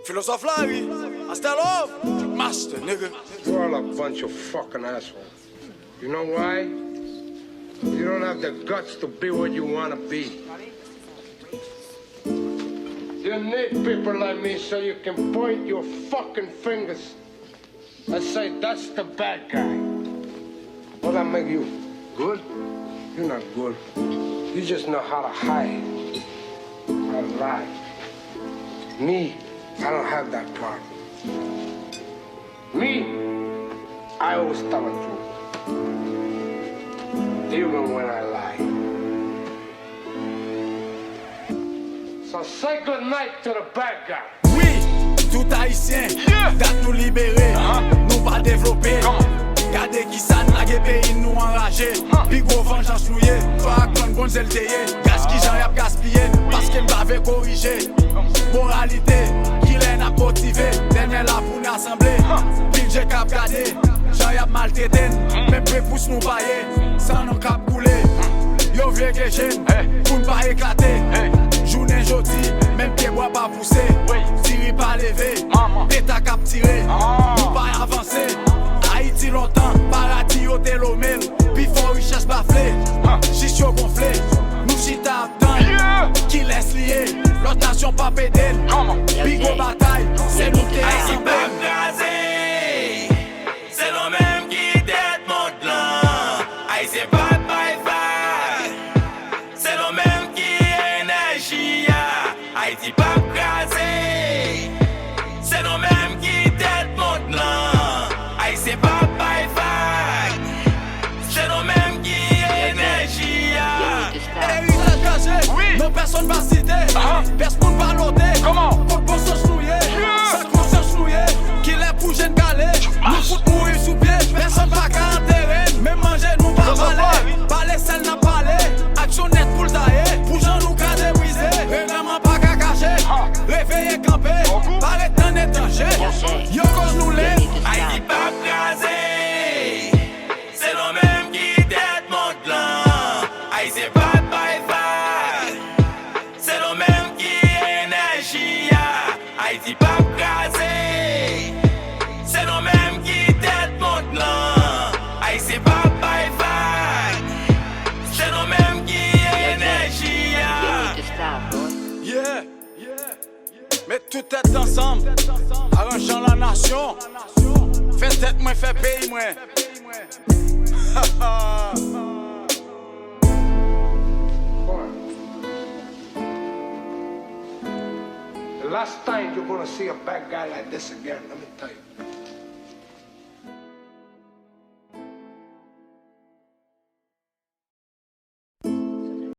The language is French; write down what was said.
Philosophe Larry, hasta love, master nigga. You're all a bunch of fucking assholes. You know why? You don't have the guts to be what you want to be. You need people like me so you can point your fucking fingers and say, that's the bad guy. Will that make you good? You're not good. You just know how to hide, how to lie. Me, I don't have that problem. Me, I always tell the truth. Even when I lie. So say good night to the bad guy. Oui, tout haïtien, date nous libérer, nous pas développer. Gardez qui ça n'a pays nous enragé. Puis gros vengeance loué, pas comme gonzel teye. Gaz qui j'en y'a gaspillé, parce qu'il m'avait corrigé. Moralité, qui l'aine à motiver. Dernier là pour nous assembler, puis j'ai cap gardé. J'en y'a maltraité, même près pousse nous payer. Sans nous cap couler, yo vieux que j'aime, pour ne pas éclater. Journée jodi, même pied bois pas pousser. Tiri pas lever, péta cap tirer. Nous pas avancer. Haïti longtemps, paradis au télomel. Puis fort richesse baflée, chichio gonflé. Nous chita abdan, qui laisse lier. L'autre nation pas pédé. Big au bataille, c'est nous qui Haïti pas crasé, c'est le même qui tête mon plan. Haïti pas bye-bye, c'est le même qui énergie. Haïti pas crasé, c'est le même qui tête mon plan. Haïti pas bye-bye, c'est le même qui énergie. Héritage caché, non personne va citer. Personne va noter. Comment? Faut le bon sens nouillé, sa conscience nouillée. Qu'il est pour jeune galé, nous fout mourir sous pied. Personne va qu'à enterrer, même manger nous pas valer. Parler celle n'a parlé, action nette pour le tailler. Pour gens nous qu'à débrisé, vraiment pas qu'à cacher. Réveiller camper, paraît un étranger. Yo cause nous les. Haïti pas crasé, c'est le même qui tête mon plan. Haïti pas bye-bye, c'est le même qui énergie. Haïti pas crasé, c'est le même qui tête mon plan. Haïti pas bye-bye, c'est le même qui énergie. Yeah, mais tout est ensemble, arrangeant la nation. Fais tête moi, fais pays moi. The last time you're gonna see a bad guy like this again, let me tell you.